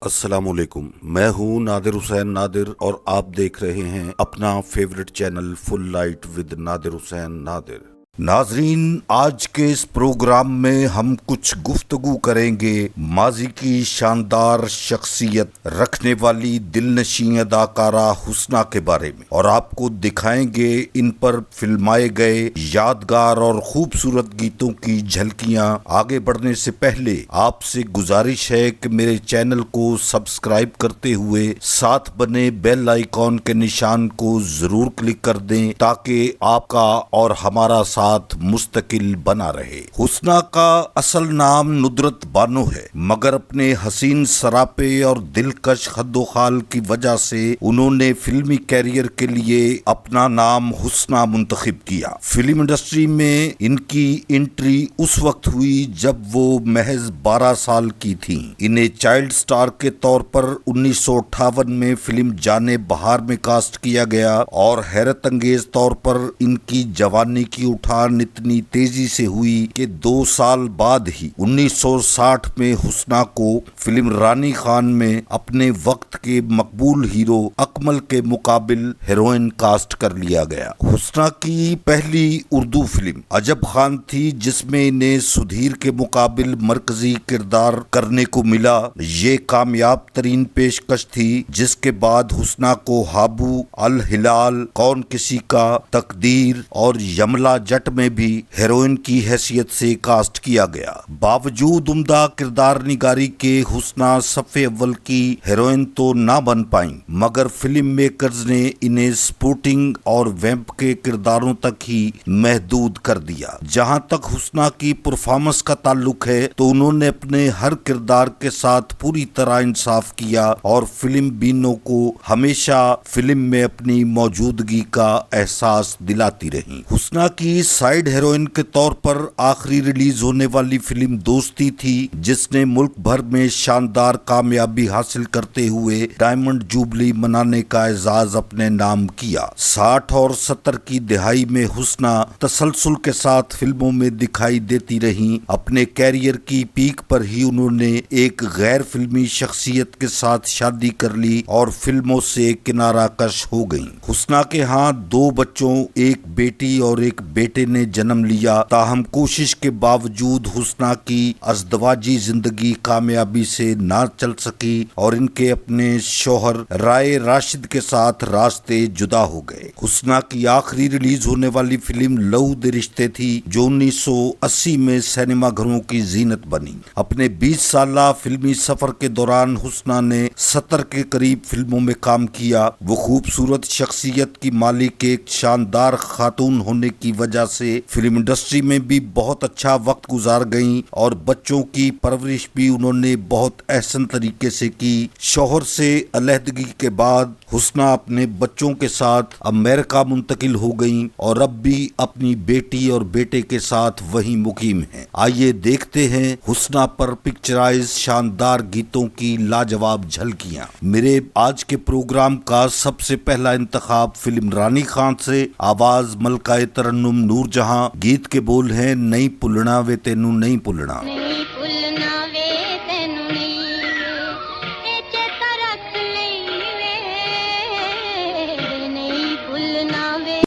अस्सलामुअलैकुम। मैं हूं नादिर हुसैन नादिर और आप देख रहे हैं अपना favourite channel full light with Nadir Hussain Nadir. नाजरीन, आज के इस प्रोग्राम में हम कुछ गुफ्तगू करेंगे माजी की शानदार शख्सियत रखने वाली दिलनशीं अदाकारा हुस्ना के बारे में और आपको दिखाएंगे इन पर फिल्माए गए यादगार और खूबसूरत गीतों की झलकियां। आगे बढ़ने से पहले आपसे गुजारिश है कि मेरे चैनल को सब्सक्राइब करते हुए साथ बने बेल आइकॉन के निशान को जरूर क्लिक कर दें ताकि आपका और हमारा साथ मुस्तकिल बना रहे। हुस्ना का असल नाम नुदरत बानो है, मगर अपने हसीन सरापे और दिलकश खद्दोखाल की वजह से उन्होंने फिल्मी कैरियर के लिए अपना नाम हुस्ना मुंतखब किया। फिल्म इंडस्ट्री में इनकी एंट्री उस वक्त हुई जब वो महज 12 साल की थीं। इन्हें चाइल्ड स्टार के तौर पर 1958 में फिल्म जाने बहार में कास्ट किया गया और हैरत अंगेज तौर पर इनकी जवानी की उठान इतनी तेजी से हुई कि 2 साल बाद ही 1960 में हुस्ना को फिल्म रानी खान में अपने वक्त के मकबूल हीरो अकमल के मुकाबिल हीरोइन कास्ट कर लिया गया। हुस्ना की पहली उर्दू फिल्म अजब खान थी, जिसमें इन्हें सुधीर के मुकाबिल मरकजी किरदार करने को मिला। ये कामयाब तरीन पेशकश थी, जिसके बाद हुस्ना को हाबू, अल हिलाल, कौन किसी का, तकदीर और यमला जट में भी हीरोइन की हैसियत से कास्ट किया गया। बावजूद उम्दा किरदार निगारी के हुस्ना सफ़े अव्वल की हीरोइन तो ना बन पाईं, मगर फिल्म मेकर्स ने इन्हें स्पोर्टिंग और वैम्प के किरदारों तक ही महदूद कर दिया। जहां तक हुस्ना की परफॉर्मेंस का ताल्लुक है तो उन्होंने अपने हर किरदार के साथ पूरी तरह इंसाफ किया और फिल्म बीनों को हमेशा फिल्म में अपनी मौजूदगी का एहसास दिलाती रही। हुस्ना की साइड हीरोइन के तौर पर आखिरी रिलीज होने वाली फिल्म दोस्ती थी, जिसने मुल्क भर में शानदार कामयाबी हासिल करते हुए डायमंड जुबली मनाने का एजाज अपने नाम किया। 60 और 70 की दिहाई में हुस्ना तसलसल के साथ फिल्मों में दिखाई देती रहीं। अपने कैरियर की पीक पर ही उन्होंने एक गैर फिल्मी शख्सियत के साथ शादी कर ली और फिल्मों से किनारा कश हो गईं। हुस्ना के यहाँ 2 बच्चों, एक बेटी और एक बेटे ने जन्म लिया। ताहम कोशिश के बावजूद हुस्ना की अज़दवाजी जिंदगी कामयाबी से ना चल सकी और इनके अपने शोहर राय राशिद के साथ रास्ते जुदा हो गए। हुस्ना की आखिरी रिलीज होने वाली फिल्म लहू दे रिश्ते थी, जो 1980 में सिनेमा घरों की जीनत बनी। अपने 20 साला फिल्मी सफर के दौरान हुस्ना ने 70 के करीब फिल्मों में काम किया। वो खूबसूरत शख्सियत की मालिक एक शानदार खातून होने की वजह से फिल्म इंडस्ट्री में भी बहुत अच्छा वक्त गुजार गईं और बच्चों की परवरिश भी उन्होंने बहुत एहसन तरीके से की। शौहर से अलहदगी के बाद हुस्ना अपने बच्चों के साथ अमेरिका मुंतकिल हो गईं और अब भी अपनी बेटी और बेटे के साथ वहीं मुकीम हैं। आइए देखते हैं हुस्ना पर पिक्चराइज शानदार गीतों की लाजवाब झलकियां। मेरे आज के प्रोग्राम का सबसे पहला इंतखाब फिल्म रानी खान से, आवाज मलकाए तरन्नुम नूरजहां। गीत के बोल हैं नहीं भुलना वे तेनू नहीं भुलना।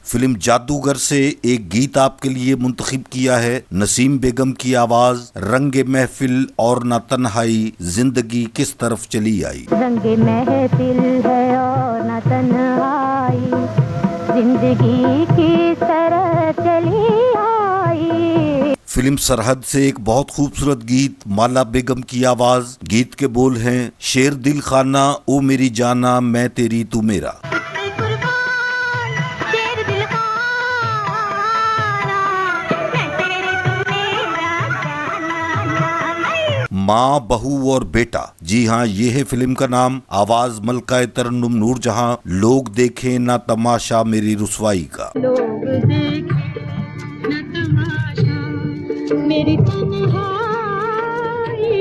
फिल्म जादूगर से एक गीत आपके लिए मुंतखब किया है। नसीम बेगम की आवाज। रंगे महफिल और ना तन्हाई, जिंदगी किस तरफ चली आई। रंगे महफिल है और ना तन्हाई, जिंदगी किस तरफ चली आई। फिल्म सरहद से एक बहुत खूबसूरत गीत, माला बेगम की आवाज। गीत के बोल हैं शेर दिल खाना ओ मेरी जाना, मैं तेरी तू मेरा। माँ, बहू और बेटा, जी हाँ, ये है फिल्म का नाम। आवाज मलकाए तरन्नुम नूरजहां। लोग देखें ना तमाशा मेरी रुसवाई का। लोग देखें ना तमाशा मेरी तन्हाई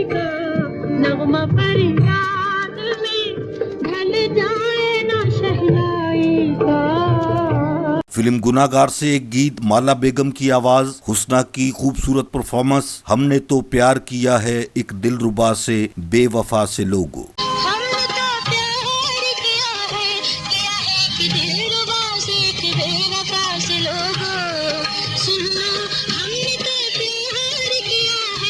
का, नगमा फरियाद में ढल जाए ना शहनाई का। फिल्म गुनाहगार से एक गीत, माला बेगम की आवाज, हुस्ना की खूबसूरत परफॉर्मेंस। हमने तो प्यार किया है एक दिलरुबा से, बेवफा से लोगों।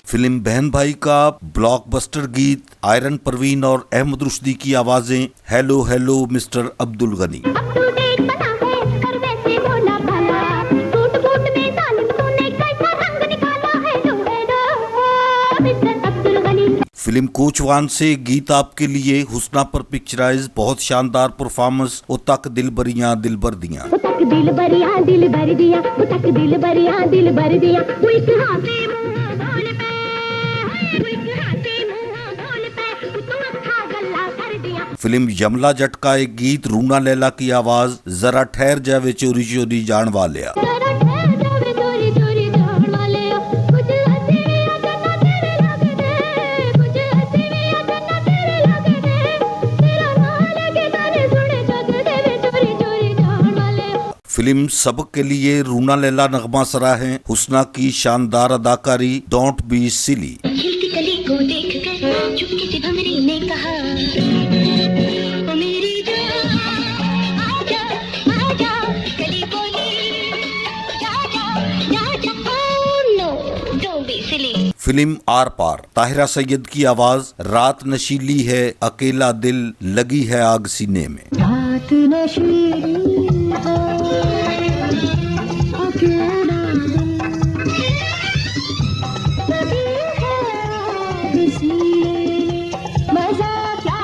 फिल्म बहन भाई का ब्लॉकबस्टर गीत आयरन परवीन और अहमद रुश्दी की आवाजें hello hello mister Abdul Gani. Film Kochwan से गीत आपके लिए हुस्ना पर पिक्चराइज बहुत शानदार परफॉर्मेंस ओ तक दिल बरियां दिल भर दियां। दिल बरियां दिल भर दिया, तक दिल बरियां दिल भर दिया, एक हाथे मुंह बोल पे, एक हाथे मुंह बोल पे, तू अच्छा गल्ला कर दिया। फिल्म यमला जट का एक गीत रूना लैला की आवाज जरा ठहर जावे चोरी चोरी जान वालिया। फिल्म सबक के लिए रूना लैला नगमा सराहें हुस्ना की शानदार अदाकारी डोंट बी सिली। खिलती कली को देखकर चुपके से भंवरी ने कहा, ओ मेरी जान आजा आजा, कली बोली जा जा जा जा, oh no don't be silly। Film Aar Paar Tahira Syed की आवाज रात नशीली है अकेला दिल लगी है आग सीने में। रात नशीली है अकेला दिल लगी है सीने, मजा क्या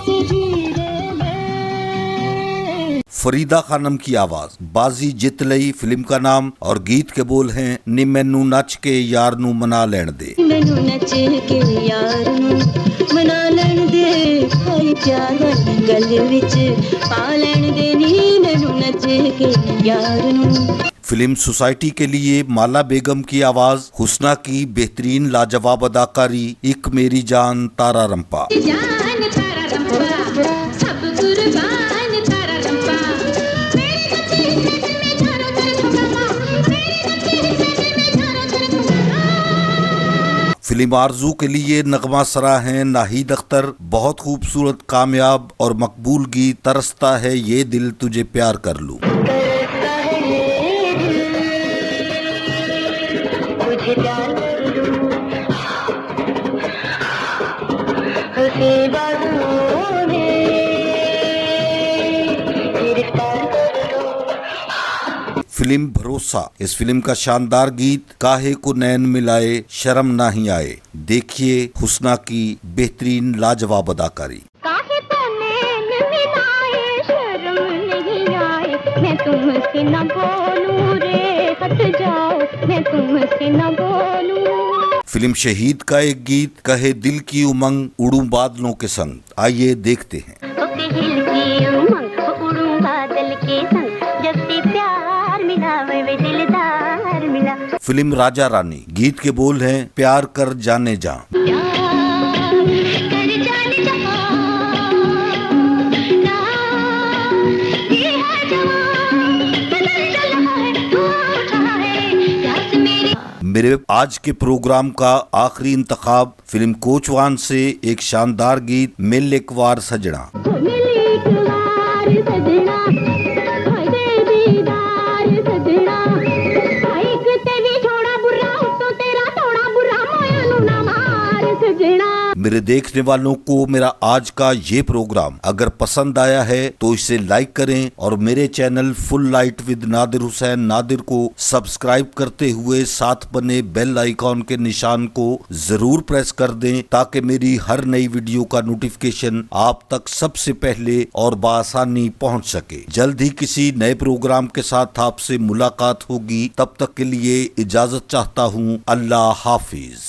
से जीने में। फरीदा खानम की आवाज बाजी जित लई फिल्म का नाम और गीत के बोल हैं नी मैनू नच के यार नू मना लैण दे। मैनू नच के यार नू मना लैण दे, हई प्यार वाली गल विच पा लैण दे, नी मैनू नच के यार नू। फिल्म सोसाइटी के लिए माला बेगम की आवाज हुस्ना की बेहतरीन लाजवाब अदाकारी एक मेरी जान तारा रंपा। जान तारा रंपा सब कुर्बान तारा रंपा, मेरे नचे में चारों तरफ गमा, मेरे नचे में चारों तरफ गमा। फिल्म आरजू के लिए नगमा सरा हैं नाहिद अख्तर बहुत खूबसूरत कामयाब और मकबूल गीत तरसता है ये दिल तुझे प्यार कर लूं। मुझे प्यार कर लूं, उसे बाजुओं में गिरफ्तार कर लूं। फिल्म भरोसा इस फिल्म का शानदार गीत काहे को नैन मिलाए शर्म नहीं आए। देखिए हुस्ना की बेहतरीन लाजवाब अदाकारी। काहे को नैन मिलाए शर्म नहीं आए, मैं तुमसे न बोलूं रे हट जाओ, मैं तुमसे न बोलूं। फिल्म शहीद का एक गीत कहे दिल की उमंग उड़ूं बादलों के संग, आइए देखते हैं। ओके दिल की उमंग उड़ूं बादल के संग, जब से प्यार मिला वे दिलदार मिला। फिल्म राजा रानी गीत के बोल हैं प्यार कर जाने जा। मेरे आज के प्रोग्राम का आखिरी इंतखाब फिल्म कोचवान से एक शानदार गीत मिल एक वार सजना। मेरे देखने वालों को मेरा आज का ये प्रोग्राम अगर पसंद आया है तो इसे लाइक करें और मेरे channel full light with Nadir Hussain Nadir को सब्सक्राइब करते हुए साथ बने बेल आइकॉन के निशान को जरूर प्रेस कर दें ताकि मेरी हर नई वीडियो का नोटिफिकेशन आप तक सबसे पहले और बआसानी पहुंच सके। जल्द ही किसी नए प्रोग्राम के साथ आपसे मुलाकात होगी, तब तक के लिए इजाजत चाहता हूं। अल्लाह हाफिज।